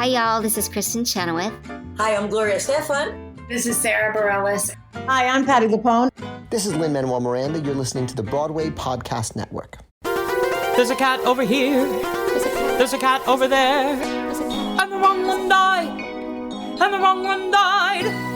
Hi, y'all. This is Kristyn Chenoweth. Hi, I'm Gloria Stefan. This is Sarah Bareilles. Hi, I'm Patty Lapone. This is Lin-Manuel Miranda. You're listening to the Broadway Podcast Network. There's a cat over here. There's a cat over there. And the wrong one died. And the wrong one died.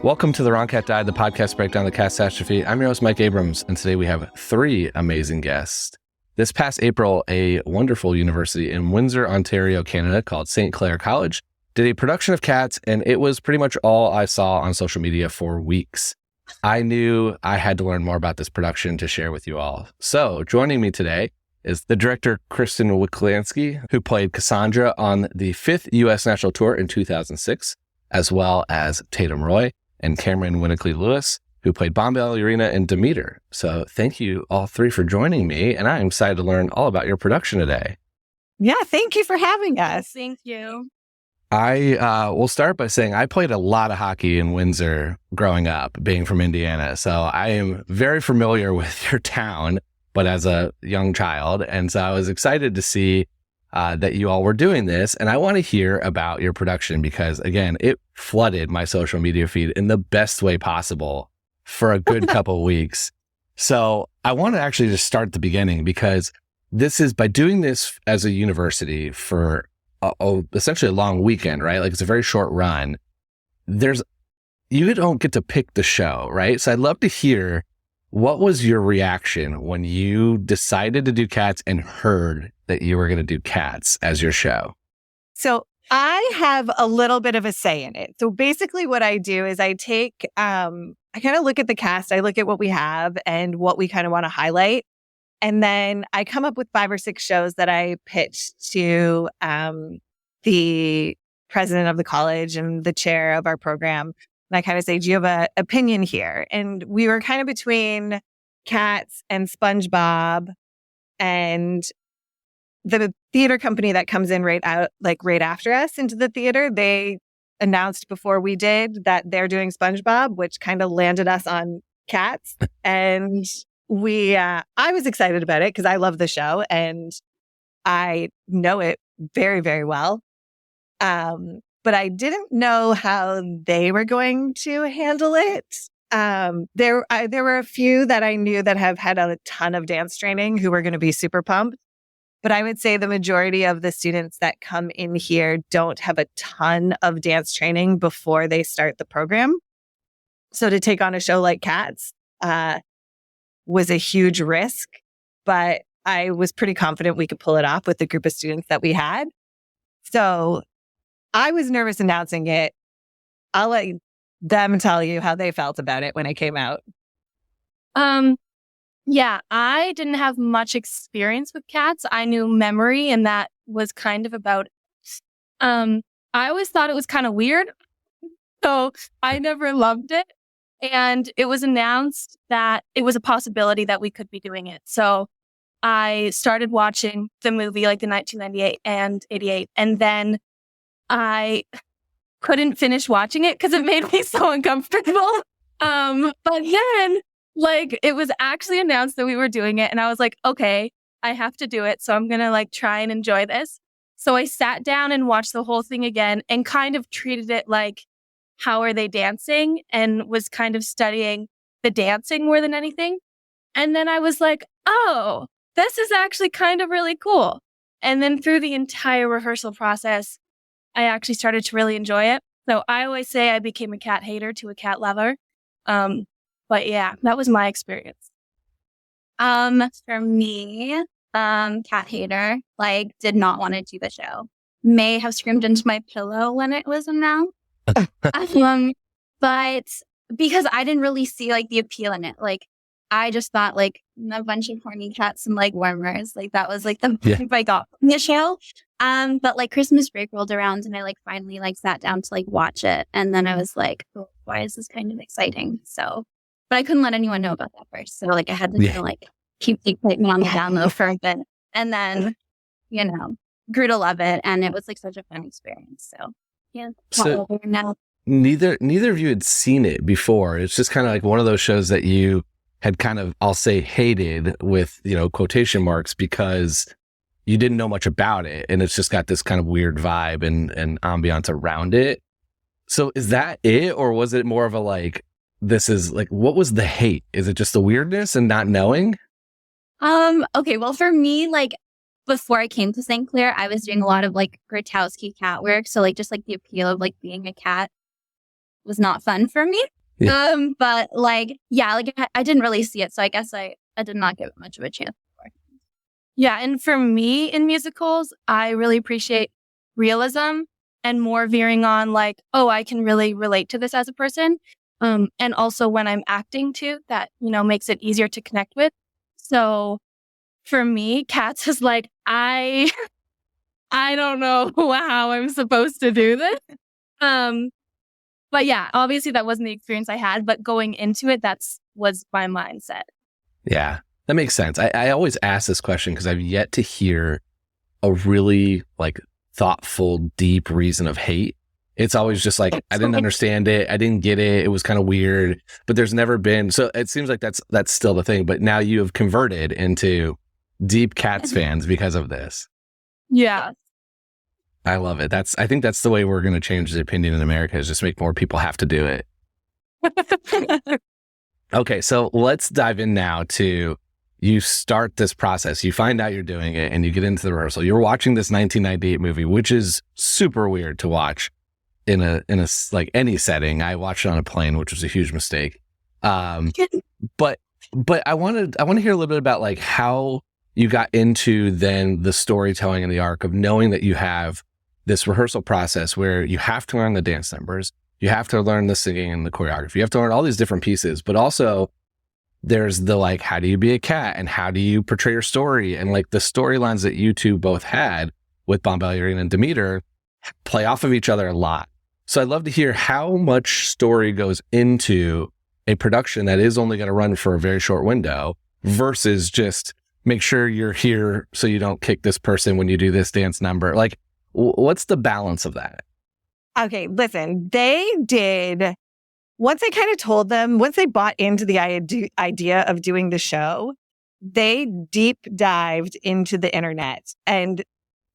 Welcome to The Wrong Cat Died, the podcast breakdown of the catastrophe. I'm your host, Mike Abrams, and today we have three amazing guests. This past April, a wonderful university in Windsor, Ontario, Canada, called St. Clair College, did a production of Cats, and it was pretty much all I saw on social media for weeks. I knew I had to learn more about this production to share with you all. So joining me today is the director, Kristyn Wiklanski, who played Cassandra on the 5th U.S. National Tour in 2006, as well as Tatum Roy and Camryn Winnicky-Lewis, who played Bombalurina and Demeter. So thank you all three for joining me, and I'm excited to learn all about your production today. Yeah, thank you for having us. Thank you. I will start by saying I played a lot of hockey in Windsor growing up, being from Indiana. So I am very familiar with your town, but as a young child. And so I was excited to see that you all were doing this. And I want to hear about your production because, again, it flooded my social media feed in the best way possible for a good couple weeks. So I want to actually just start at the beginning because this is by doing this as a university for essentially a long weekend, right? Like it's a very short run. You don't get to pick the show, right? So I'd love to hear what was your reaction when you decided to do Cats and heard that you were going to do Cats as your show? So I have a little bit of a say in it. So basically what I do is I take, I kind of look at the cast, I look at what we have and what we kind of want to highlight. And then I come up with 5 or 6 shows that I pitch to the president of the college and the chair of our program. And I kind of say, do you have an opinion here? And we were kind of between Cats and SpongeBob, and the theater company that comes in right after us into the theater, they announced before we did that they're doing SpongeBob, which kind of landed us on Cats. And I was excited about it because I love the show and I know it very, very well. But I didn't know how they were going to handle it. There were a few that I knew that have had a ton of dance training who were going to be super pumped. But I would say the majority of the students that come in here don't have a ton of dance training before they start the program. So to take on a show like Cats was a huge risk, but I was pretty confident we could pull it off with the group of students that we had. So I was nervous announcing it. I'll let them tell you how they felt about it when it came out. Yeah, I didn't have much experience with Cats. I knew Memory, and that was kind of about it. I always thought it was kind of weird, so I never loved it. And it was announced that it was a possibility that we could be doing it. So I started watching the movie, like the 1998 and 88, and then I couldn't finish watching it because it made me so uncomfortable. But then, it was actually announced that we were doing it, and I was like, okay, I have to do it, so I'm gonna try and enjoy this. So I sat down and watched the whole thing again and kind of treated it like, how are they dancing? And was kind of studying the dancing more than anything. And then I was like, oh, this is actually kind of really cool. And then through the entire rehearsal process, I actually started to really enjoy it. So I always say I became a cat hater to a cat lover. But yeah, that was my experience. For me, cat hater, did not want to do the show. May have screamed into my pillow when it was announced. But because I didn't really see the appeal in it. I just thought a bunch of horny cats and warmers. That was the vibe I got from the show. But Christmas break rolled around and I finally sat down to watch it. And then I was like, oh, why is this kind of exciting? So, but I couldn't let anyone know about that first. So I had to keep the excitement on the down low for a bit. And then, grew to love it. And it was such a fun experience. So yeah. So neither of you had seen it before. It's just kind of one of those shows that you had kind of, I'll say, hated with, quotation marks, because you didn't know much about it. And it's just got this kind of weird vibe and ambiance around it. So is that it? Or was it more of a what was the hate? Is it just the weirdness and not knowing? Okay. Well, for me, before I came to St. Clair, I was doing a lot of Grotowski cat work. So just the appeal of being a cat was not fun for me. Yeah. But I didn't really see it. So I guess I did not give it much of a chance. Yeah. And for me in musicals, I really appreciate realism and more veering on I can really relate to this as a person. And also when I'm acting too, that, makes it easier to connect with. So for me, Cats is I don't know how I'm supposed to do this. But yeah, obviously that wasn't the experience I had, but going into it, was my mindset. Yeah, that makes sense. I always ask this question because I've yet to hear a really thoughtful, deep reason of hate. It's always just I didn't understand it. I didn't get it. It was kind of weird, but there's never been. So it seems like that's still the thing, but now you have converted into deep Cats fans because of this. Yeah. I love it. I think that's the way we're going to change the opinion in America, is just make more people have to do it. Okay. So let's dive in now to, you start this process, you find out you're doing it, and you get into the rehearsal. You're watching this 1998 movie, which is super weird to watch in a any setting. I watched it on a plane, which was a huge mistake. But I want to hear a little bit about how you got into then the storytelling and the arc of knowing that you have this rehearsal process where you have to learn the dance numbers, you have to learn the singing and the choreography, you have to learn all these different pieces, but also there's the how do you be a cat and how do you portray your story, and the storylines that you two both had with Bon Ballerina and Demeter play off of each other a lot. So I'd love to hear how much story goes into a production that is only going to run for a very short window versus just make sure you're here so you don't kick this person when you do this dance number. What's the balance of that? Okay, listen, once I kind of told them, once they bought into the idea of doing the show, they deep dived into the internet and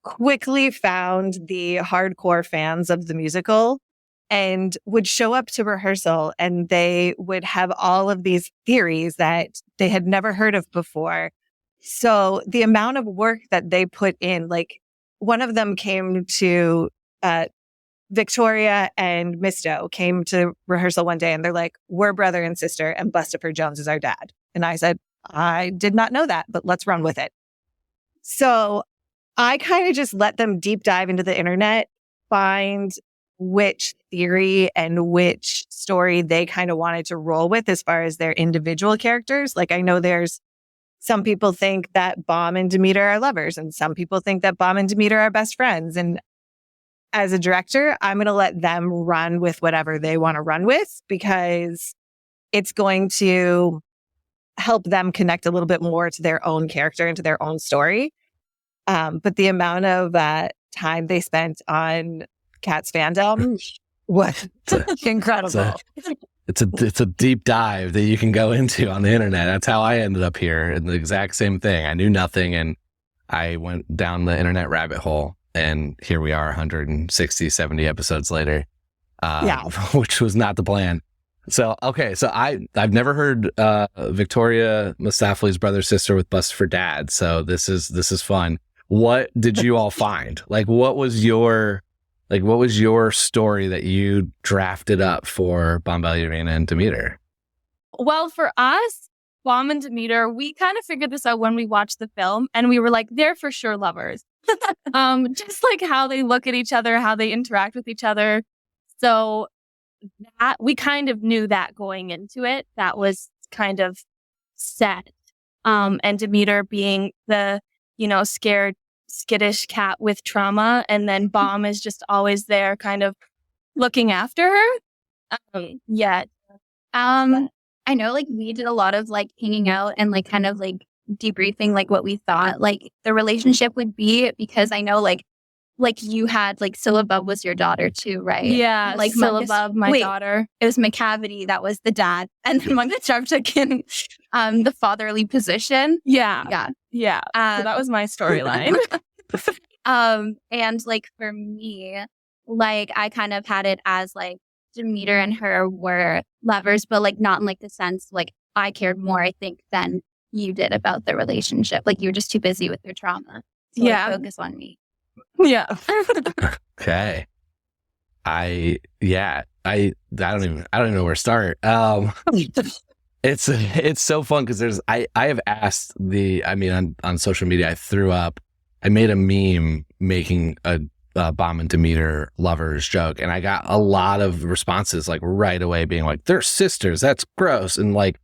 quickly found the hardcore fans of the musical and would show up to rehearsal, and they would have all of these theories that they had never heard of before. So the amount of work that they put in, one of them came to, Victoria and Misto came to rehearsal one day and they're like, we're brother and sister and Bustopher Jones is our dad. And I said, I did not know that, but let's run with it. So I kind of just let them deep dive into the internet, find which theory and which story they kind of wanted to roll with as far as their individual characters. I know there's some people think that Bomb and Demeter are lovers, and some people think that Bomb and Demeter are best friends. And as a director, I'm going to let them run with whatever they want to run with, because it's going to help them connect a little bit more to their own character and to their own story. But the amount of time they spent on Cats fandom was incredible. It's a deep dive that you can go into on the internet. That's how I ended up here, in the exact same thing. I knew nothing, and I went down the internet rabbit hole. And here we are 160, 70 episodes later, which was not the plan. So, okay. So I've never heard Victoria Mustafli's brother sister with Bust for Dad. So this is fun. What did you all find? What was your story that you drafted up for Bon Ballerina and Demeter? Well, for us, Bomb and Demeter, we kind of figured this out when we watched the film, and we were they're for sure lovers. Just how they look at each other, how they interact with each other. So that we kind of knew that going into it, that was kind of set. And Demeter being the, scared, skittish cat with trauma. And then Bomb is just always there kind of looking after her. I know we did a lot of hanging out and kind of debriefing what we thought the relationship would be, because I know you had Syllabub was your daughter too, right? Yeah, Syllabub, my daughter. It was McCavity that was the dad, and then Mungus Sharptooth the fatherly position. Yeah. Yeah. So that was my storyline. And like for me, like I kind of had it as like Demeter and her were lovers, but like not in like the sense like I cared more, I think, than you did about the relationship. Like you were just too busy with your trauma to like, focus on me. Yeah. Okay. I don't even know where to start. It's so fun because I have asked on social media, I made a meme making a Bomb and Demeter lovers joke, and I got a lot of responses like right away being like, they're sisters, that's gross, and like,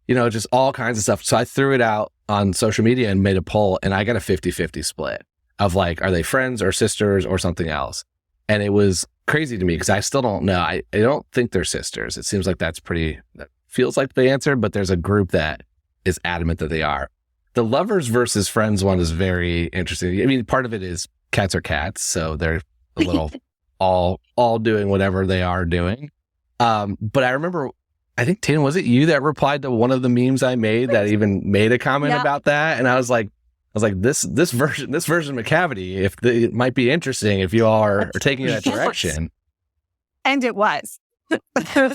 just all kinds of stuff. So I threw it out on social media and made a poll, and I got a 50-50 split of like, are they friends or sisters or something else? And it was crazy to me because I still don't know. I don't think they're sisters. It seems like that feels like the answer, but there's a group that is adamant that they are. The lovers versus friends one is very interesting. I mean, part of it is cats are cats, so they're a little all doing whatever they are doing. But I remember, I think, Tatum, was it you that replied to one of the memes I made that even made a comment about that? And I was like, this version of McCavity, it might be interesting if you all are taking that direction. And it was.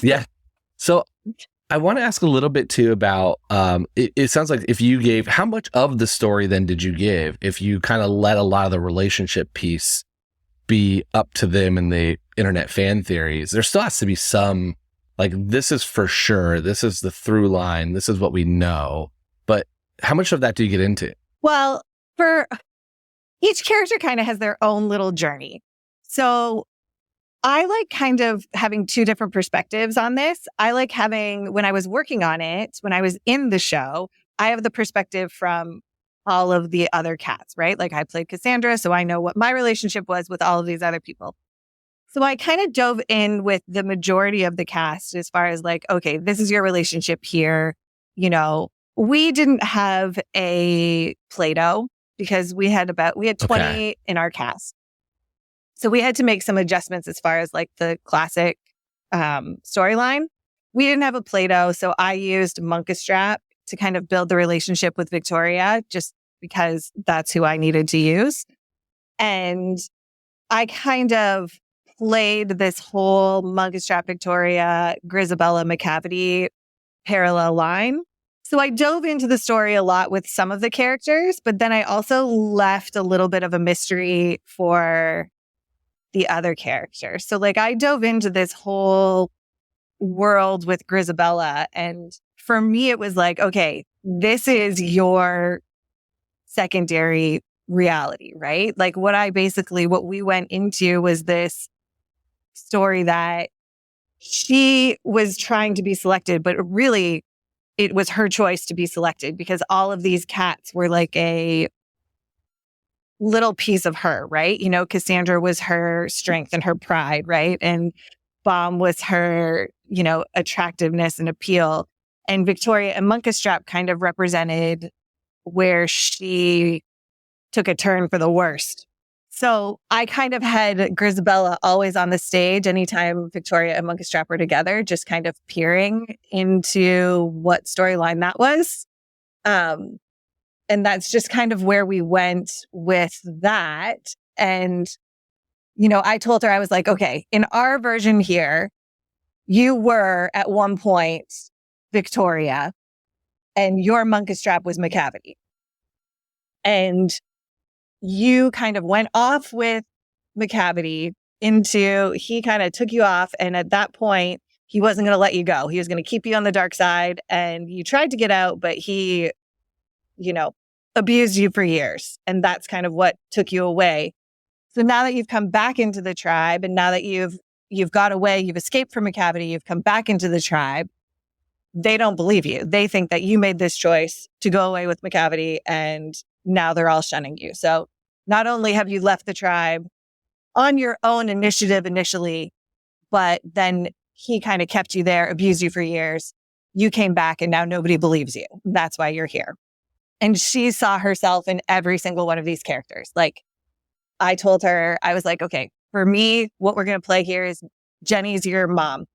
Yeah. So I want to ask a little bit too about, it sounds like how much of the story then did you give if you kind of let a lot of the relationship piece be up to them and the internet fan theories? There still has to be some, like, this is for sure, this is the through line, this is what we know. But how much of that do you get into? Well, for each character kind of has their own little journey. So I like kind of having two different perspectives on this. I like having, when I was working on it, when I was in the show, I have the perspective from all of the other cats, right? Like I played Cassandra, so I know what my relationship was with all of these other people. So I kind of dove in with the majority of the cast as far as like, okay, this is your relationship here. We didn't have a Play-Doh because we had 20 in our cast. So we had to make some adjustments as far as like the classic storyline. We didn't have a Play-Doh, so I used Monka-Strap to kind of build the relationship with Victoria, just because that's who I needed to use. And I kind of played this whole Monka-Strap Victoria, Grisabella McCavity parallel line. So I dove into the story a lot with some of the characters, but then I also left a little bit of a mystery for the other characters. So like I dove into this whole world with Grisabella, and for me it was like, okay, this is your secondary reality, right? Like what we went into was this story that she was trying to be selected, but really it was her choice to be selected because all of these cats were like a little piece of her, right? Cassandra was her strength and her pride, right? And Bomb was her, attractiveness and appeal. And Victoria and Monka-Strap kind of represented where she took a turn for the worst. So I kind of had Grisabella always on the stage anytime Victoria and Monka-Strap were together, just kind of peering into what storyline that was. And that's just kind of where we went with that. And, I told her, I was like, okay, in our version here, you were at one point Victoria and your Monka-Strap was McCavity. And you kind of went off with McCavity he kind of took you off. And at that point, he wasn't going to let you go. He was going to keep you on the dark side. And you tried to get out, but he, abused you for years. And that's kind of what took you away. So now that you've come back into the tribe and now that you've got away, you've escaped from McCavity, you've come back into the tribe, they don't believe you. They think that you made this choice to go away with McCavity and now they're all shunning you. So not only have you left the tribe on your own initiative initially, but then he kind of kept you there, abused you for years. You came back and now nobody believes you. That's why you're here. And she saw herself in every single one of these characters. Like I told her, I was like, okay, for me, what we're going to play here is Jenny's your mom.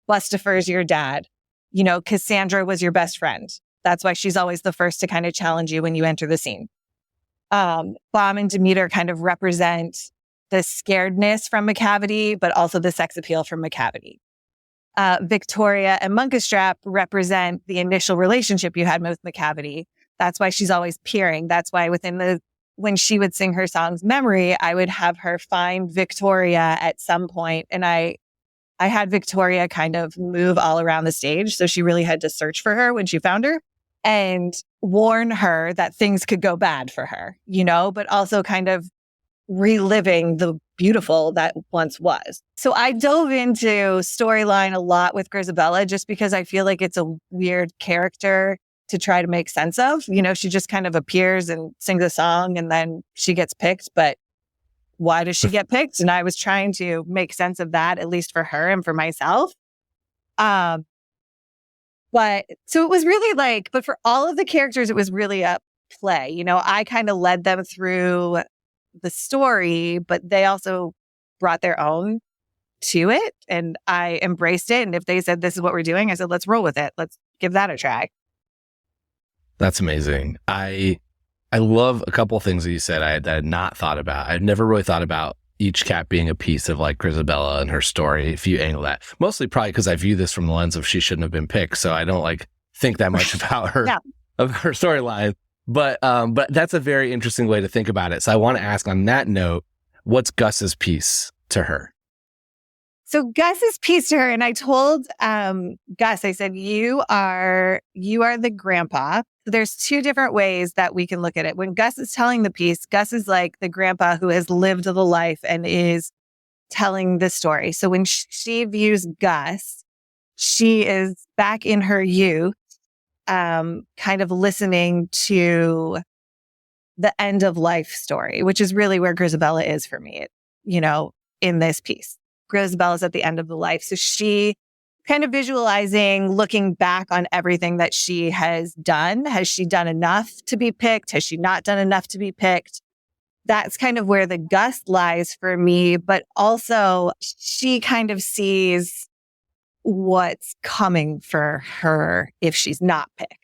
Bustifer's your dad. Cassandra was your best friend. That's why she's always the first to kind of challenge you when you enter the scene. Bomb and Demeter kind of represent the scaredness from Macavity, but also the sex appeal from Macavity. Victoria and Munkustrap represent the initial relationship you had with Macavity. That's why she's always peering. That's why when she would sing her songs Memory, I would have her find Victoria at some point. And I had Victoria kind of move all around the stage. So she really had to search for her when she found her and warn her that things could go bad for her, but also kind of reliving the beautiful that once was. So I dove into storyline a lot with Grizabella just because I feel like it's a weird character to try to make sense of. She just kind of appears and sings a song and then she gets picked. But why does she get picked? And I was trying to make sense of that, at least for her and for myself. But so it was really but for all of the characters, it was really a play. I kind of led them through the story, but they also brought their own to it. And I embraced it. And if they said, this is what we're doing, I said, let's roll with it. Let's give that a try. That's amazing. I love a couple of things that you said that I had not thought about. I've never really thought about each cat being a piece of Grizabella and her story, if you angle that. Mostly probably because I view this from the lens of she shouldn't have been picked. So I don't think that much about her, of her storyline. But that's a very interesting way to think about it. So I want to ask on that note, what's Gus's piece to her? So Gus's piece to her, and I told Gus, I said, you are the grandpa. There's two different ways that we can look at it. When Gus is telling the piece, Gus is like the grandpa who has lived the life and is telling the story. So when she views Gus, she is back in her youth, kind of listening to the end of life story, which is really where Grizabella is for me, in this piece. Grizabella's at the end of the life. So she kind of visualizing, looking back on everything that she has done. Has she done enough to be picked? Has she not done enough to be picked? That's kind of where the Gus lies for me. But also she kind of sees what's coming for her if she's not picked.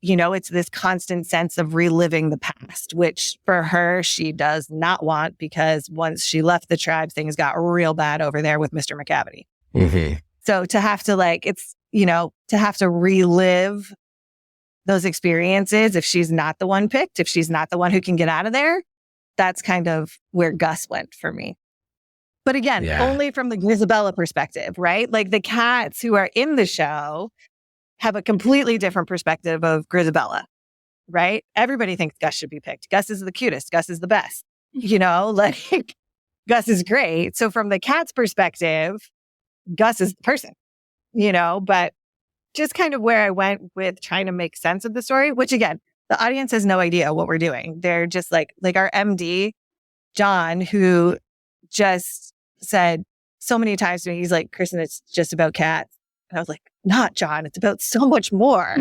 It's this constant sense of reliving the past, which for her, she does not want because once she left the tribe, things got real bad over there with Mr. Macavity. Mm-hmm. So to have to to have to relive those experiences if she's not the one picked, if she's not the one who can get out of there, that's kind of where Gus went for me. But again, only from the Grizabella perspective, right? The cats who are in the show have a completely different perspective of Grizabella, right? Everybody thinks Gus should be picked. Gus is the cutest. Gus is the best. Gus is great. So from the cat's perspective, Gus is the person, but just kind of where I went with trying to make sense of the story, which again, the audience has no idea what we're doing. They're just like our MD, John, who just said so many times to me, he's like, Kristyn, it's just about cats. And I was like, not John, it's about so much more.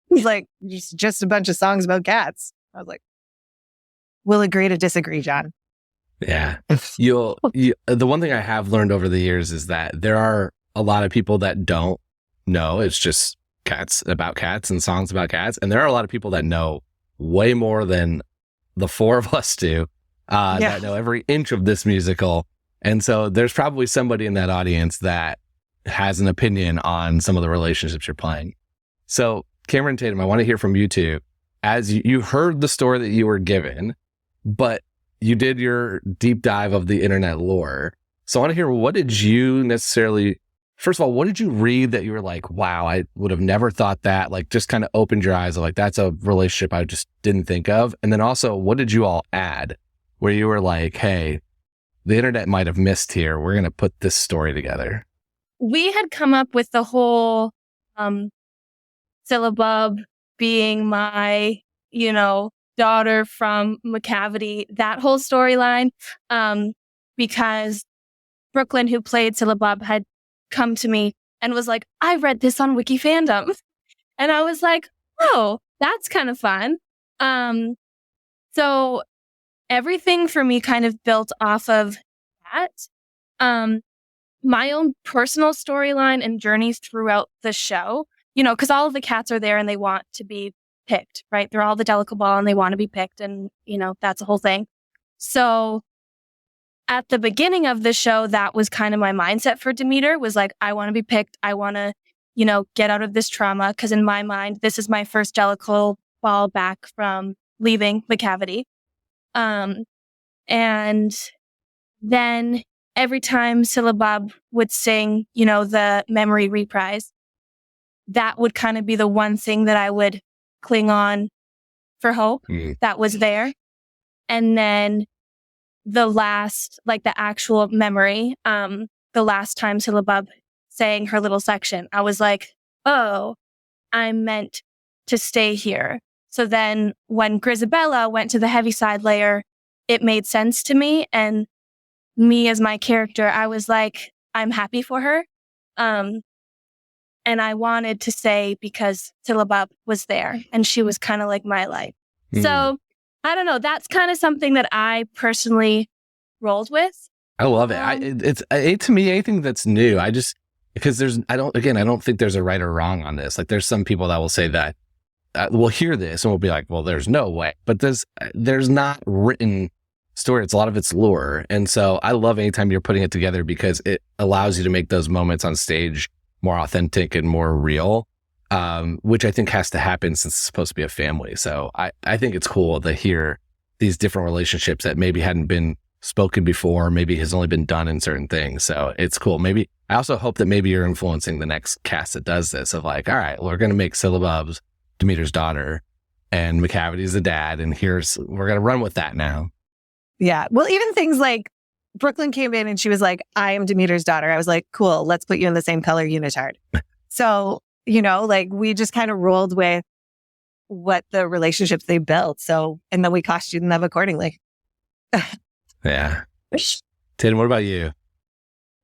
He's like, just a bunch of songs about cats. I was like, we'll agree to disagree, John. Yeah. The one thing I have learned over the years is that there are a lot of people that don't know it's just cats about cats and songs about cats. And there are a lot of people that know way more than the four of us do, that know every inch of this musical. And so there's probably somebody in that audience that has an opinion on some of the relationships you're playing. So Camryn, Tatum, I want to hear from you two. As you heard the story that you were given, but you did your deep dive of the internet lore. So I want to hear, what did you necessarily, first of all, what did you read that you were like, wow, I would have never thought that, just kind of opened your eyes, that's a relationship I just didn't think of. And then also, what did you all add where you were like, hey, the internet might have missed here. We're going to put this story together. We had come up with the whole Syllabub being my, daughter from Macavity, that whole storyline, because Brooklyn, who played Syllabub, had come to me and was like, I read this on Wiki Fandom. And I was like, oh, that's kind of fun. So everything for me kind of built off of that. My own personal storyline and journeys throughout the show because all of the cats are there and they want to be picked, right? They're all the Delica Ball and they want to be picked, and that's a whole thing. So at the beginning of the show, that was kind of my mindset for Demeter, was like, I want to be picked. I want to, get out of this trauma. Because in my mind, this is my first Delica Ball back from leaving the cavity. And then every time Syllabub would sing, the memory reprise, that would kind of be the one thing that I would cling on for hope that was there. And then the last, like the actual memory, the last time Syllabub sang her little section, I was like, oh, I'm meant to stay here. So then when Grisabella went to the Heaviside layer, it made sense to me. And me as my character, I was like, I'm happy for her. And I wanted to say, because Syllabub was there and she was kind of like my life. So I don't know. That's kind of something that I personally rolled with. I love it. To me, anything that's new, because I don't think there's a right or wrong on this. Like, there's some people that will say that we'll hear this and we'll be like, well, there's no way. But there's not written story. A lot of it's lore. And so I love anytime you're putting it together, because it allows you to make those moments on stage more authentic and more real, which I think has to happen since it's supposed to be a family. So I think it's cool to hear these different relationships that maybe hadn't been spoken before, maybe has only been done in certain things. So it's cool. Maybe I also hope that maybe you're influencing the next cast that does this, of like, all right, we're going to make Syllabub's Demeter's daughter and McCavity's the dad, and we're going to run with that now. Yeah. Well, even things like Brooklyn came in and she was like, I am Demeter's daughter. I was like, cool, let's put you in the same color unitard. So, like we just kind of rolled with what the relationships they built. So, and then we costumed them accordingly. Yeah. Tatum, what about you?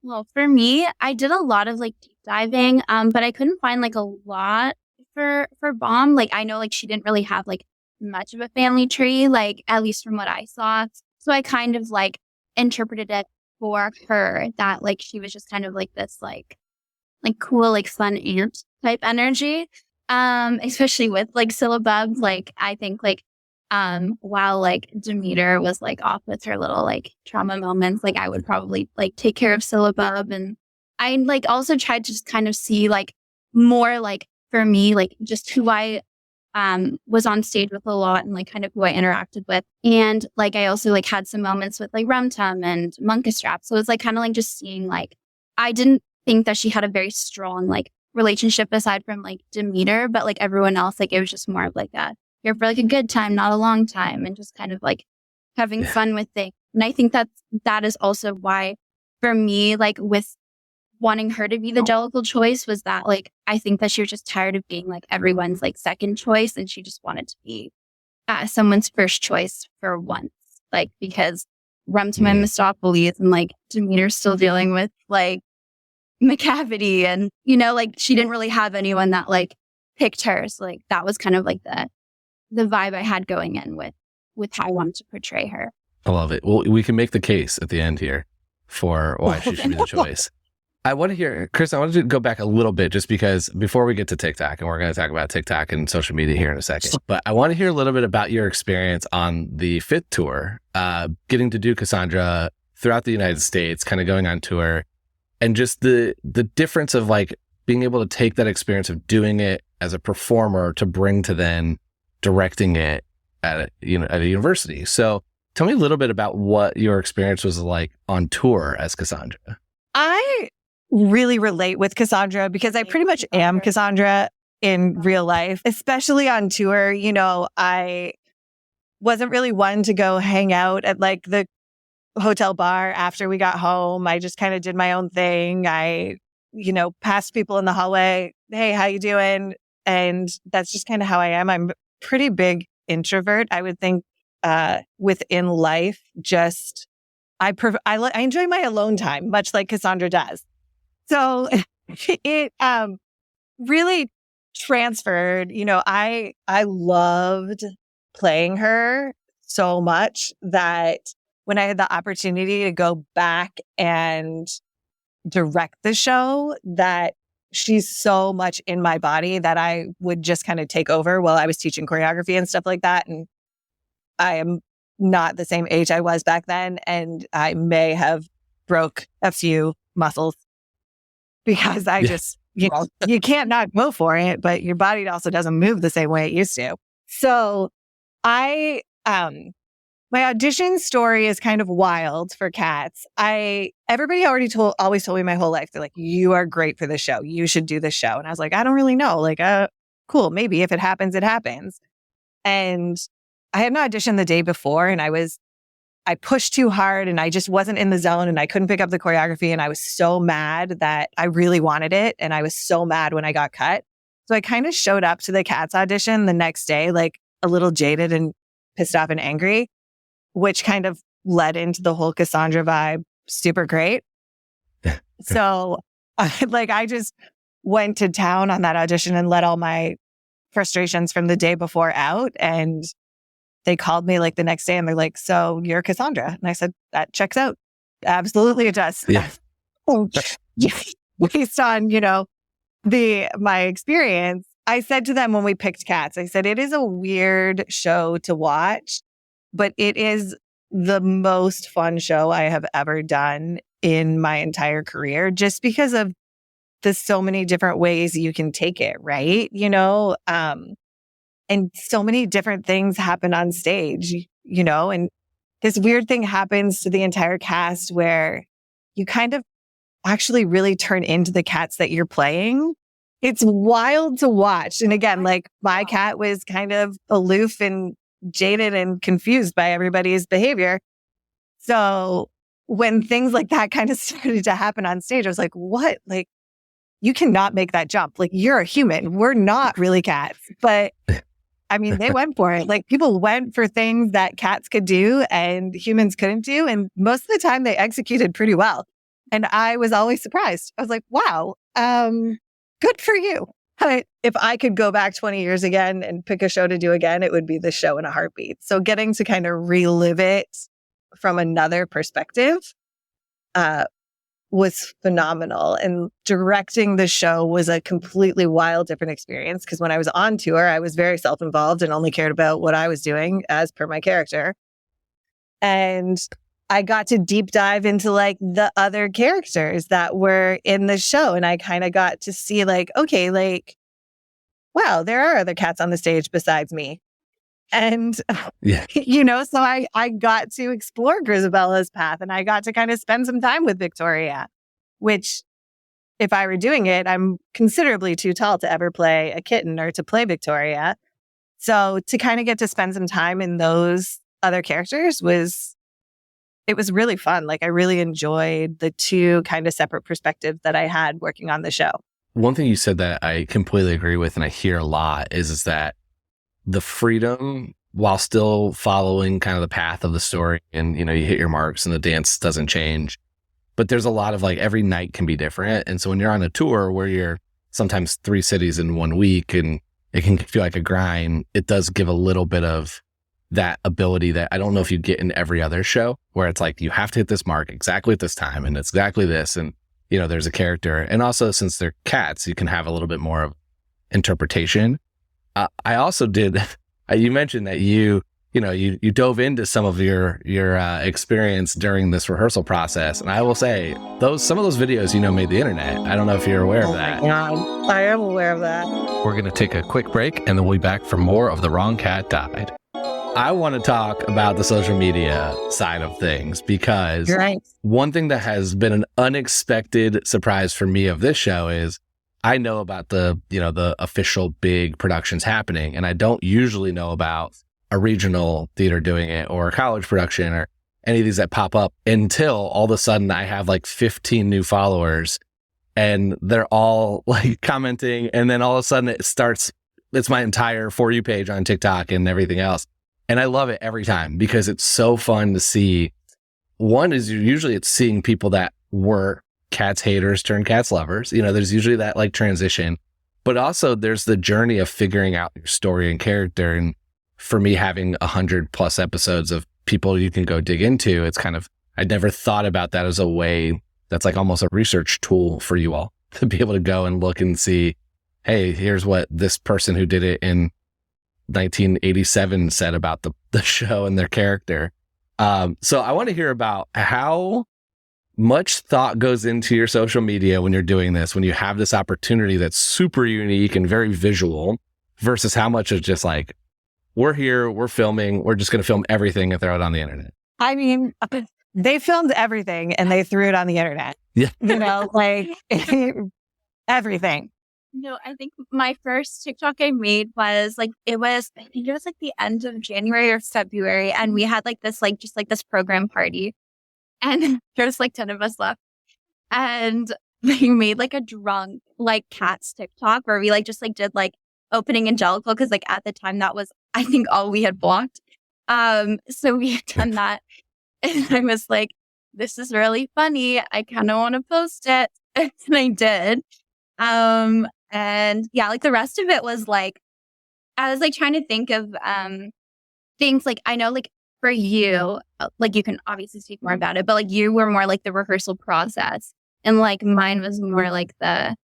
Well, for me, I did a lot of like deep diving, but I couldn't find like a lot for Bomb. Like, I know like she didn't really have like much of a family tree, like at least from what I saw. So I kind of like interpreted it for her that like she was just kind of like this like cool, like fun aunt type energy. Especially with like Syllabub. Like I think like while like Demeter was like off with her little like trauma moments, like I would probably like take care of Syllabub. And I like also tried to just kind of see like more like for me, like just who I was on stage with a lot and like kind of who I interacted with. And like I also like had some moments with like Rum Tum and Monkastrap. So it was like kind of like just seeing like, I didn't think that she had a very strong like relationship aside from like Demeter, but like everyone else, like it was just more of like here for like a good time, not a long time, and just kind of like having fun with things. And I think that is also why for me, like with wanting her to be the Jellicle choice, was that like I think that she was just tired of being like everyone's like second choice, and she just wanted to be someone's first choice for once, like because Rum Tum and Mistopheles and like Demeter's still dealing with like McCavity, and like she didn't really have anyone that like picked her. So like that was kind of like the vibe I had going in with how I wanted to portray her. I love it. Well, we can make the case at the end here for why she should be the choice. I want to hear, Chris, I wanted to go back a little bit just because before we get to TikTok, and we're going to talk about TikTok and social media here in a second, but I want to hear a little bit about your experience on the 5th tour, getting to do Cassandra throughout the United States, kind of going on tour, and just the difference of like being able to take that experience of doing it as a performer to bring to then directing it at a university. So tell me a little bit about what your experience was like on tour as Cassandra. I really relate with Cassandra because I pretty much am Cassandra in real life, especially on tour. I wasn't really one to go hang out at like the hotel bar after we got home. I just kind of did my own thing. I, passed people in the hallway. Hey, how you doing? And that's just kind of how I am. I'm a pretty big introvert. I would think within life, just I enjoy my alone time, much like Cassandra does. So it really transferred. I loved playing her so much that when I had the opportunity to go back and direct the show, that she's so much in my body that I would just kind of take over while I was teaching choreography and stuff like that. And I am not the same age I was back then. And I may have broke a few muscles because I just, you can't not go for it, but your body also doesn't move the same way it used to. So my audition story is kind of wild for Cats. Everybody always told me my whole life, they're like, you are great for the show. You should do the show. And I was like, I don't really know. Like, cool. Maybe if it happens, it happens. And I had an audition the day before and I pushed too hard and I just wasn't in the zone and I couldn't pick up the choreography. And I was so mad that I really wanted it. And I was so mad when I got cut. So I kind of showed up to the Cats audition the next day, like a little jaded and pissed off and angry, which kind of led into the whole Cassandra vibe. Super great. So I just went to town on that audition and let all my frustrations from the day before out. And they called me like the next day and they're like, so you're Cassandra. And I said, that checks out. Absolutely it does. Yeah. Based on, my experience, I said to them when we picked Cats, I said, it is a weird show to watch, but it is the most fun show I have ever done in my entire career, just because of the so many different ways you can take it, right? And so many different things happen on stage, and this weird thing happens to the entire cast where you kind of actually really turn into the cats that you're playing. It's wild to watch. And again, like my cat was kind of aloof and jaded and confused by everybody's behavior. So when things like that kind of started to happen on stage, I was like, what? Like, you cannot make that jump. Like, you're a human. We're not really cats. But I mean, they went for it. Like, people went for things that cats could do and humans couldn't do. And most of the time they executed pretty well. And I was always surprised. I was like, wow, good for you. If I could go back 20 years again and pick a show to do again, it would be the show in a heartbeat. So getting to kind of relive it from another perspective was phenomenal. And directing the show was a completely wild, different experience. Because when I was on tour, I was very self-involved and only cared about what I was doing as per my character. And I got to deep dive into like the other characters that were in the show. And I kind of got to see like, okay, like, wow, there are other cats on the stage besides me. And, so I got to explore Grisabella's path and I got to kind of spend some time with Victoria, which if I were doing it, I'm considerably too tall to ever play a kitten or to play Victoria. So to kind of get to spend some time in those other characters was really fun. Like I really enjoyed the two kind of separate perspectives that I had working on the show. One thing you said that I completely agree with and I hear a lot is that the freedom while still following kind of the path of the story and, you hit your marks and the dance doesn't change. But there's a lot of like every night can be different. And so when you're on a tour where you're sometimes 3 cities in 1 week and it can feel like a grind, it does give a little bit of that ability that I don't know if you get in every other show where it's like you have to hit this mark exactly at this time and it's exactly this. And, there's a character. And also since they're cats, you can have a little bit more of interpretation. I also did, you mentioned that you dove into some of your experience during this rehearsal process. And I will say some of those videos, made the internet. I don't know if you're aware of that. I am aware of that. We're going to take a quick break and then we'll be back for more of The Wrong Cat Died. I want to talk about the social media side of things because one thing that has been an unexpected surprise for me of this show is I know about the official big productions happening, and I don't usually know about a regional theater doing it or a college production or any of these that pop up until all of a sudden I have like 15 new followers and they're all like commenting. And then all of a sudden it's my entire For You page on TikTok and everything else. And I love it every time because it's so fun to see. One is usually it's seeing people that were Cats haters turn Cats lovers. There's usually that like transition, but also there's the journey of figuring out your story and character. And for me, having 100+ episodes of people you can go dig into, it's kind of, I'd never thought about that as a way that's like almost a research tool for you all. to be able to go and look and see, hey, here's what this person who did it in 1987 said about the show and their character. So I want to hear about how much thought goes into your social media when you're doing this, when you have this opportunity that's super unique and very visual, versus how much is just like, we're here, we're filming, we're just going to film everything and throw it on the internet. I mean, they filmed everything and they threw it on the internet. Yeah. You know, like everything. No, I think my first TikTok I made was like, I think it was like the end of January or February. And we had like this, like, just like this program party. And there's like 10 of us left. And we made like a drunk, like cats TikTok where we like just like did like opening Angelical. Cause like at the time that was, I think, all we had blocked. So we had done that. And I was like, this is really funny. I kind of want to post it. And I did. And yeah, like the rest of it was like, I was like trying to think of things like, I know like for you, like you can obviously speak more about it, but like you were more like the rehearsal process. And like mine was more like the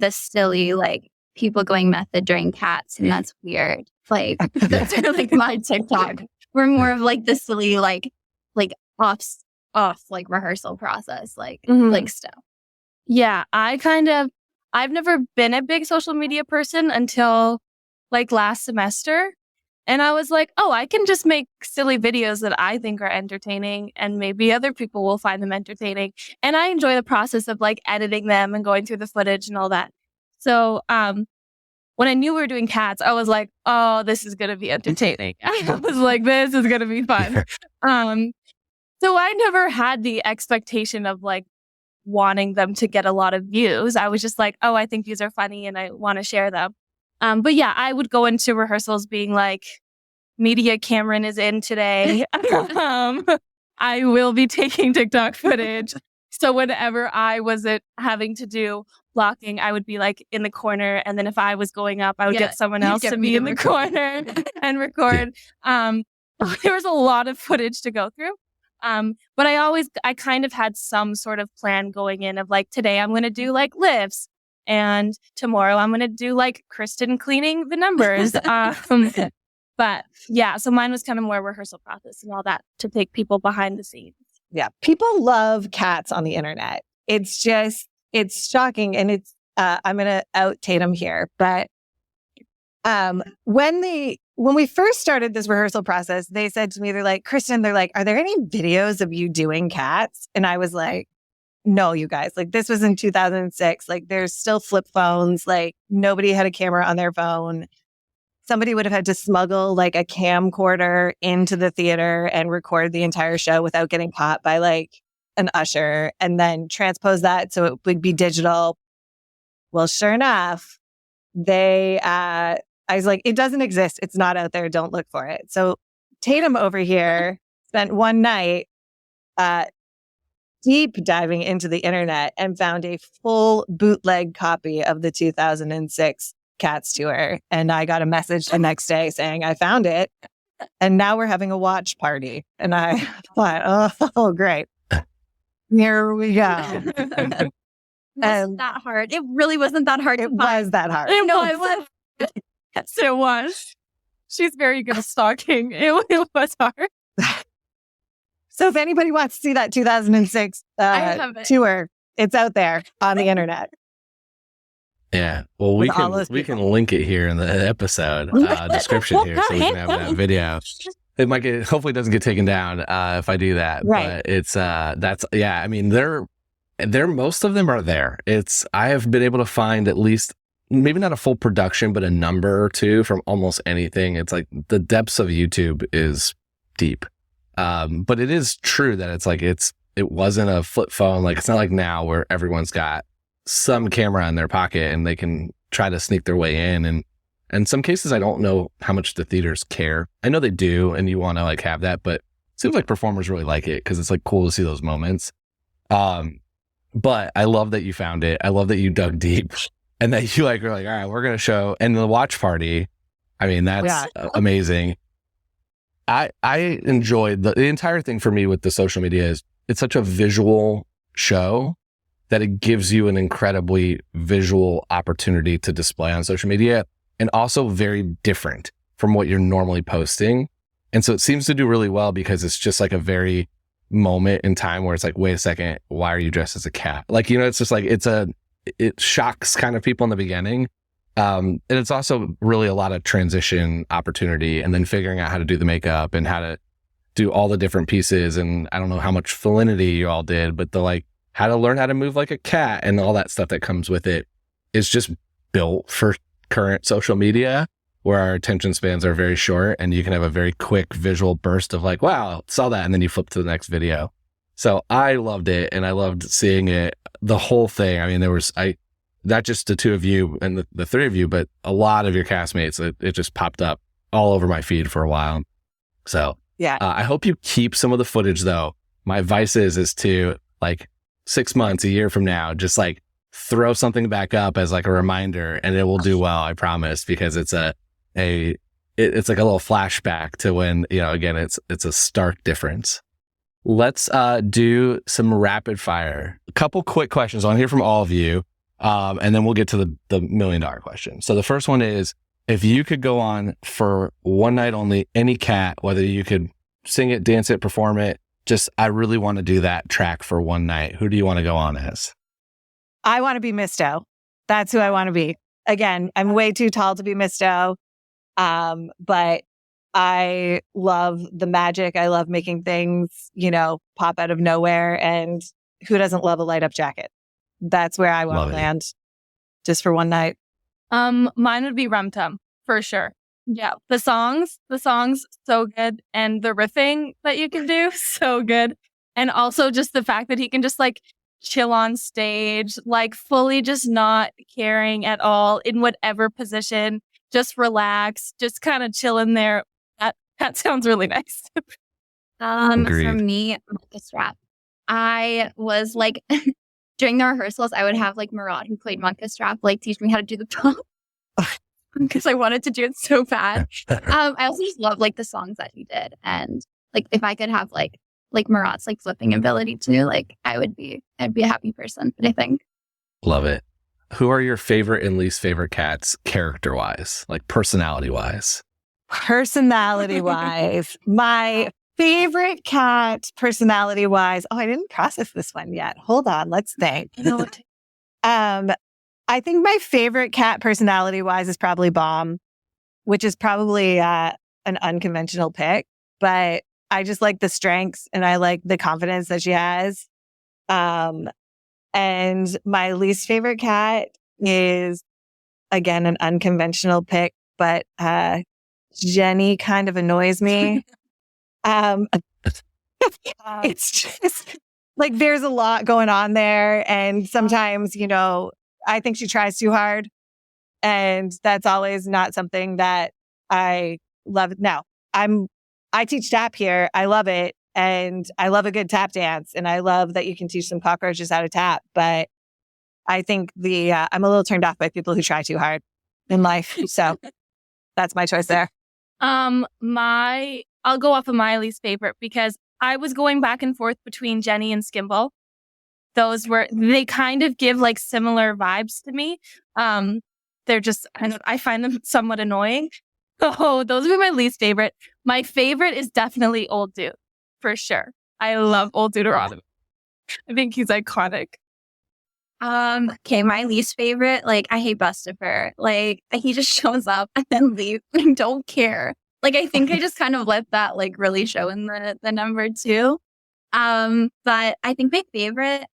silly, like people going method during cats. And that's weird. Like that's sort of like my TikTok. We're more of like the silly, like off like rehearsal process, like like stuff. Yeah, I've never been a big social media person until like last semester. And I was like, oh, I can just make silly videos that I think are entertaining and maybe other people will find them entertaining. And I enjoy the process of like editing them and going through the footage and all that. So when I knew we were doing cats, I was like, oh, this is going to be entertaining. I was like, this is going to be fun. So I never had the expectation of like wanting them to get a lot of views. I was just like, oh, I think these are funny and I want to share them. But yeah, I would go into rehearsals being like, media Camryn is in today. I will be taking TikTok footage. So whenever I wasn't having to do blocking, I would be like in the corner. And then if I was going up, I would get someone else to be in the corner and record. There was a lot of footage to go through. But I kind of had some sort of plan going in of like, today I'm going to do like lifts and tomorrow I'm going to do like Kristyn cleaning the numbers. But yeah, so mine was kind of more rehearsal process and all that to take people behind the scenes. Yeah. People love cats on the internet. It's shocking. And I'm going to out Tatum here, but, when we first started this rehearsal process, they said to me, they're like, Kristyn, are there any videos of you doing cats? And I was like, no, you guys, like this was in 2006. Like there's still flip phones. Like nobody had a camera on their phone. Somebody would have had to smuggle like a camcorder into the theater and record the entire show without getting caught by like an usher and then transpose that so it would be digital. Well, sure enough, I was like, it doesn't exist. It's not out there. Don't look for it. So Tatum over here spent one night deep diving into the internet and found a full bootleg copy of the 2006 Cats tour. And I got a message the next day saying, I found it. And now we're having a watch party. And I thought, oh, great. Here we go. Wasn't that hard. It really wasn't that hard. It was that hard. No, it was. Yes, it was. She's very good at stalking. It was hard. So if anybody wants to see that 2006 tour, it's out there on the internet. Yeah. Well, we can link it here in the episode description here so we can have that video. It might hopefully it doesn't get taken down if I do that. Right. But it's I mean, they're most of them are there. I have been able to find at least maybe not a full production, but a number or two from almost anything. It's like the depths of YouTube is deep. But it is true that it's like it wasn't a flip phone. Like it's not like now where everyone's got some camera in their pocket and they can try to sneak their way in. And in some cases, I don't know how much the theaters care. I know they do, and you want to like have that, but it seems like performers really like it because it's like cool to see those moments. But I love that you found it. I love that you dug deep and that you were like, all right, we're going to show. And the watch party, I mean, that's amazing. I enjoyed the entire thing for me with the social media is it's such a visual show that it gives you an incredibly visual opportunity to display on social media, and also very different from what you're normally posting. And so it seems to do really well because it's just like a very moment in time where it's like, wait a second, why are you dressed as a cat? Like, it's just like, it shocks kind of people in the beginning. And it's also really a lot of transition opportunity, and then figuring out how to do the makeup and how to do all the different pieces. And I don't know how much felinity you all did, but how to learn how to move like a cat and all that stuff that comes with it is just built for current social media, where our attention spans are very short and you can have a very quick visual burst of like, wow, saw that. And then you flip to the next video. So I loved it, and I loved seeing it, the whole thing. I mean, there was, not just the two of you and the three of you, but a lot of your castmates. It just popped up all over my feed for a while. So yeah, I hope you keep some of the footage though. My advice is to like 6 months, a year from now, just like throw something back up as like a reminder, and it will do well. I promise, because it's like a little flashback to when, again, it's a stark difference. Let's do some rapid fire. A couple quick questions. I want to hear from all of you. And then we'll get to the $1 million question. So the first one is, if you could go on for one night only, any cat, whether you could sing it, dance it, perform it, just, I really want to do that track for one night, who do you want to go on as? I want to be Misto. That's who I want to be. Again, I'm way too tall to be Misto. But I love the magic. I love making things, pop out of nowhere. And who doesn't love a light up jacket? That's where I want to land, just for one night. Mine would be Rum Tum, for sure. Yeah, the songs, so good. And the riffing that you can do, so good. And also just the fact that he can just like chill on stage, like fully just not caring at all in whatever position, just relax, just kind of chill in there. That sounds really nice. Agreed. For me, the strap. I was like, during the rehearsals, I would have like Murad, who played Monka Strap, like teach me how to do the pump because I wanted to do it so bad. I also just love like the songs that he did, and like if I could have like Murad's like flipping ability too, like I'd be a happy person. But I think Love it. Who are your favorite and least favorite cats, character wise, like personality wise? Personality wise, my favorite cat, personality wise. Oh, I didn't process this one yet. Hold on. Let's think. I think my favorite cat, personality wise, is probably Bomb, which is probably an unconventional pick, but I just like the strengths and I like the confidence that she has. And my least favorite cat is, again, an unconventional pick, but Jenny kind of annoys me. It's just like there's a lot going on there. And sometimes, I think she tries too hard. And that's always not something that I love. Now, I teach tap here. I love it. And I love a good tap dance. And I love that you can teach some cockroaches how to tap. But I think I'm a little turned off by people who try too hard in life. So that's my choice there. I'll go off of my least favorite because I was going back and forth between Jenny and Skimble. They kind of give like similar vibes to me. They're just, I find them somewhat annoying. Oh, those would be my least favorite. My favorite is definitely Old Dude, for sure. I love Old Deuteronomy. I think he's iconic. Okay, my least favorite, like I hate Bustifer. Like he just shows up and then leaves. I don't care. Like I think I just kind of let that like really show in the number two. But I think my favorite,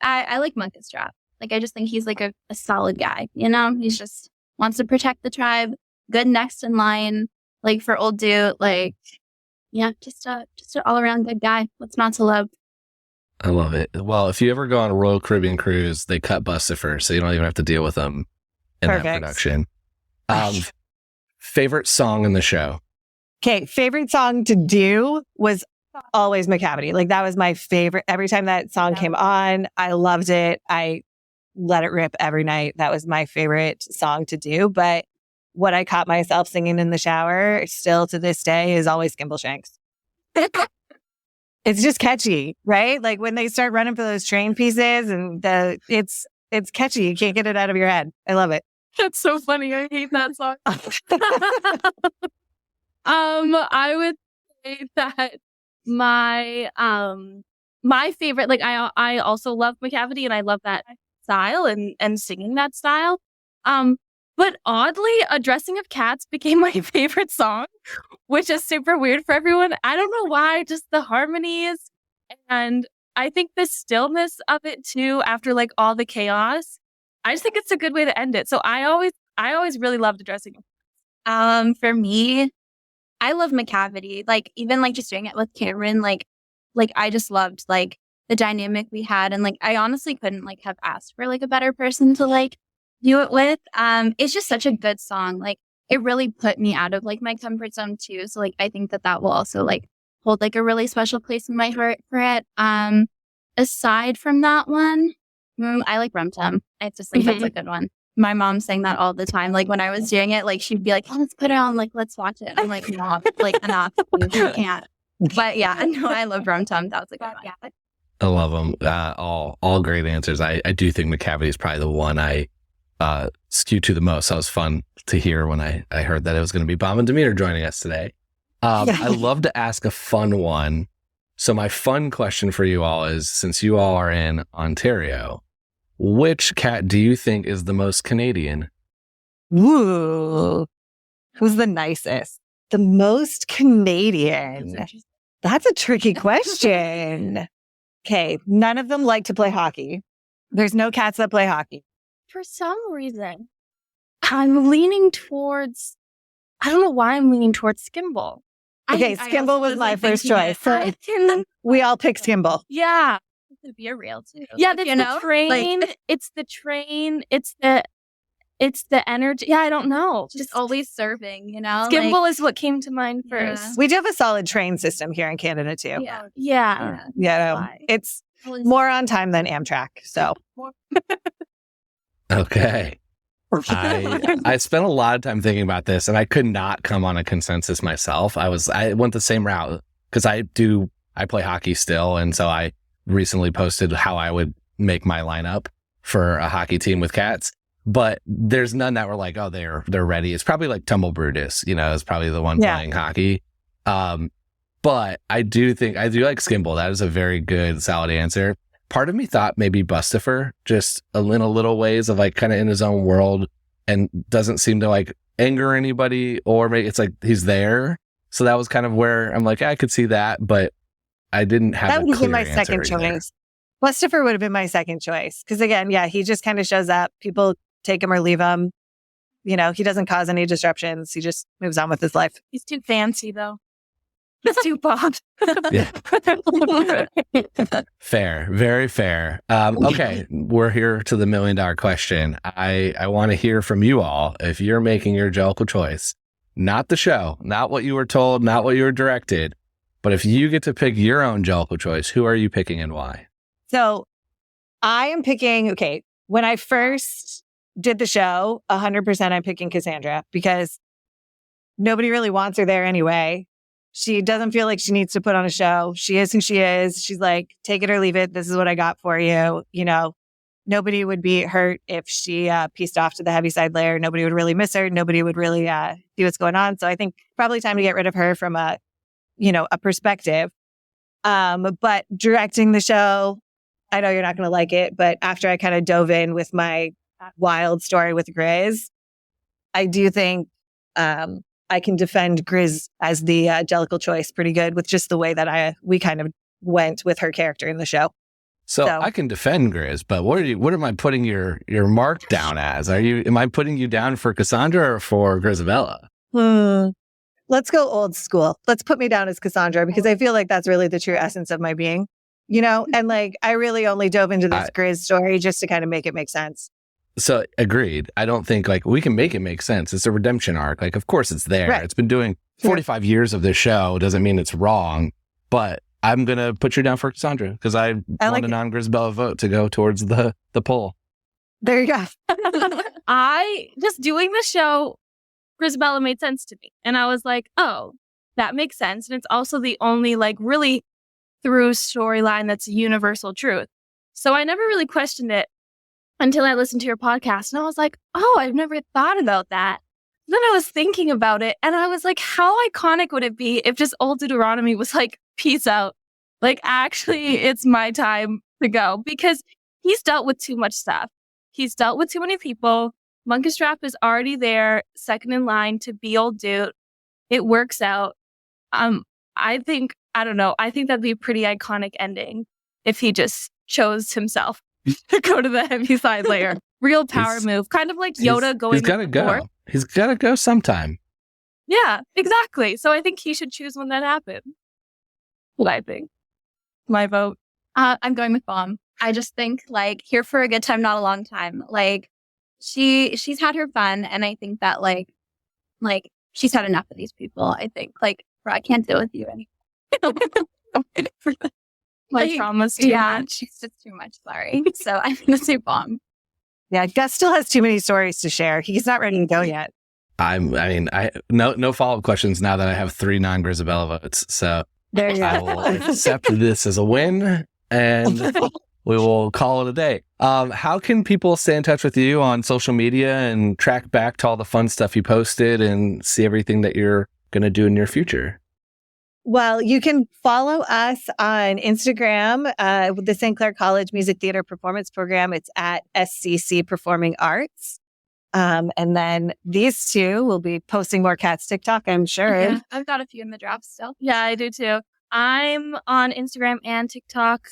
I like Monka Strap. Like I just think he's like a solid guy. He's just wants to protect the tribe. Good next in line. Like for Old Dude, like yeah, just an all around good guy. What's not to love? I love it. Well, if you ever go on a Royal Caribbean cruise, they cut Bustifer, so you don't even have to deal with them in that production. Favorite song in the show? Okay, favorite song to do was always McCavity. Like that was my favorite. Every time that song came on, I loved it. I let it rip every night. That was my favorite song to do. But what I caught myself singing in the shower still to this day is always Skimble Shanks. It's just catchy, right? Like when they start running for those train pieces and it's catchy. You can't get it out of your head. I love it. That's so funny. I hate that song. I would say that my favorite, like I also love McCavity and I love that style and singing that style. But oddly, Addressing of Cats became my favorite song, which is super weird for everyone. I don't know why, just the harmonies and I think the stillness of it too, after like all the chaos. I just think it's a good way to end it. So I always really loved Addressing of Cats. For me, I love McCavity. Like even like just doing it with Camryn, like I just loved like the dynamic we had, and like I honestly couldn't like have asked for like a better person to like do it with. It's just such a good song. Like it really put me out of like my comfort zone too. So like I think that will also like hold like a really special place in my heart for it. Aside from that one, I like Rum Tum. I just think that's a good one. My mom sang that all the time. Like when I was doing it, like she'd be like, "Oh, let's put it on. Like let's watch it." I'm like, "No, like enough. You can't." But yeah, no, I love Rum Tum. That was a good one. Yeah. I love them. All great answers. I do think McCavity is probably the one I skew to the most. So it was fun to hear when I heard that it was going to be Bomb and Demeter joining us today. I love to ask a fun one. So my fun question for you all is, since you all are in Ontario, which cat do you think is the most Canadian? Ooh, who's the nicest? The most Canadian. That's a tricky question. Okay, none of them like to play hockey. There's no cats that play hockey. For some reason, I'm leaning towards, I don't know why I'm leaning towards Skimble. Okay, Skimble was my first choice. So we all picked Skimble. Yeah. It'd be a real too. Yeah, that's the train. Like, it's the train. It's the energy. Yeah, I don't know. Just always serving, you know? Skimble is what came to mind first. Yeah. We do have a solid train system here in Canada too. Yeah. It's more on time than Amtrak. So okay. I spent a lot of time thinking about this and I could not come on a consensus myself. I went the same route because I play hockey still. And so I recently posted how I would make my lineup for a hockey team with cats, but there's none that were like, oh, they're ready. It's probably like Tumble Brutus, is probably the one playing hockey. But I do like Skimble. That is a very good, solid answer. Part of me thought maybe Bustifer, just in a little ways of like kind of in his own world and doesn't seem to like anger anybody, or maybe it's like he's there. So that was kind of where I'm like, I could see that, but I didn't have that a would clear be my answer second choice. Bustifer would have been my second choice. Because again, he just kind of shows up. People take him or leave him. He doesn't cause any disruptions. He just moves on with his life. He's too fancy though. He's too Bob. Yeah. Fair. Very fair. Okay. We're here to the $1 million question. I want to hear from you all. If you're making your Jellicle choice, not the show, not what you were told, not what you were directed, but if you get to pick your own Jellicle choice, who are you picking and why? So I am picking, when I first did the show, 100% I'm picking Cassandra because nobody really wants her there anyway. She doesn't feel like she needs to put on a show. She is who she is. She's like, take it or leave it. This is what I got for you. Nobody would be hurt if she pieced off to the Heaviside layer. Nobody would really miss her. Nobody would really see what's going on. So I think probably time to get rid of her from a perspective. But directing the show, I know you're not going to like it, but after I kind of dove in with my wild story with Grizz, I do think I can defend Grizz as the Jellicle choice pretty good with just the way that we kind of went with her character in the show. So I can defend Grizz, but what am I putting your mark down as? Am I putting you down for Cassandra or for Grizzabella? Let's go old school. Let's put me down as Cassandra because I feel like that's really the true essence of my being, and like I really only dove into this Grizz story just to kind of make it make sense. So agreed. I don't think like we can make it make sense. It's a redemption arc. Like, of course it's there. Right. It's been doing 45 years of this show. Doesn't mean it's wrong, but I'm going to put you down for Cassandra because I want a non-Grizzabella vote to go towards the poll. There you go. Just doing the show, Grizzabella made sense to me. And I was like, oh, that makes sense. And it's also the only like really through storyline that's universal truth. So I never really questioned it until I listened to your podcast. And I was like, oh, I've never thought about that. Then I was thinking about it and I was like, how iconic would it be if just old Deuteronomy was like, peace out. Like, actually, it's my time to go, because he's dealt with too much stuff. He's dealt with too many people. Munkustrap is already there, second in line to be old dude. It works out. I think that'd be a pretty iconic ending if he just chose himself to go to the heavy side layer. Real power move. Kind of like Yoda going. He's got to go. He's got to go sometime. Yeah, exactly. So I think he should choose when that happens. What I think. My vote. I'm going with Bomb. I just think like here for a good time, not a long time. Like she's had her fun, and I think that like she's had enough of these people. I think like, bro, I can't deal with you anymore. My trauma's too much. She's just too much. Sorry. So I'm gonna say Bomb. Yeah, Gus still has too many stories to share. He's not ready to go yet. No follow-up questions now that I have 3 non-Grisabella votes. So there you go. I will accept this as a win, and we will call it a day. How can people stay in touch with you on social media and track back to all the fun stuff you posted and see everything that you're going to do in your future? Well, you can follow us on Instagram with the St. Clair College Music Theater Performance Program. It's at SCC Performing Arts. And then these two will be posting more Cats TikTok, I'm sure. Yeah, I've got a few in the draft still. Yeah, I do too. I'm on Instagram and TikTok.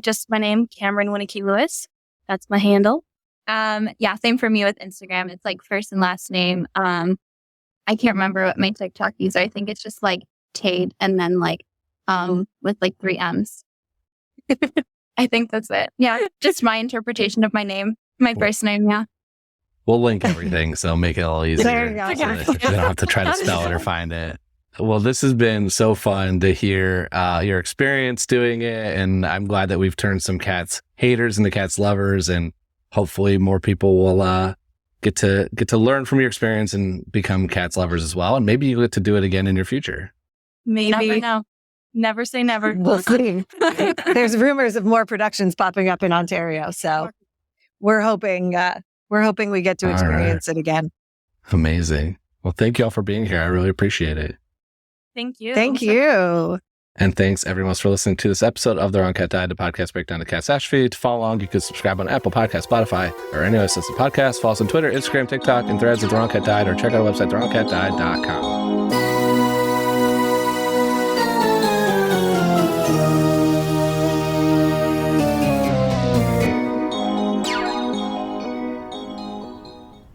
Just my name, Camryn Winnicky-Lewis. That's my handle. Yeah, same for me with Instagram. It's like first and last name. I can't remember what my TikTok user. I think it's just like Tate and then like with like 3 M's. I think that's it. Yeah, just my interpretation of my name, my first name. Yeah. We'll link everything, so make it a little easier. There you go. So that you don't have to try to spell it or find it. Well, this has been so fun to hear your experience doing it, and I'm glad that we've turned some Cats haters into Cats lovers, and hopefully more people will get to learn from your experience and become Cats lovers as well, and maybe you get to do it again in your future. Maybe. Never know. Never say never. We'll see. There's rumors of more productions popping up in Ontario, so we're hoping we get to experience it again. Amazing. Well, thank you all for being here. I really appreciate it. Thank you. Thank you. And thanks everyone else for listening to this episode of The Wrong Cat Died, the podcast breakdown of Cat's Ash Feed. To follow along, you can subscribe on Apple Podcasts, Spotify, or anywhere else podcast. Follow us on Twitter, Instagram, TikTok, and threads at The Wrong Cat Died, or check out our website, thewrongcatdied.com.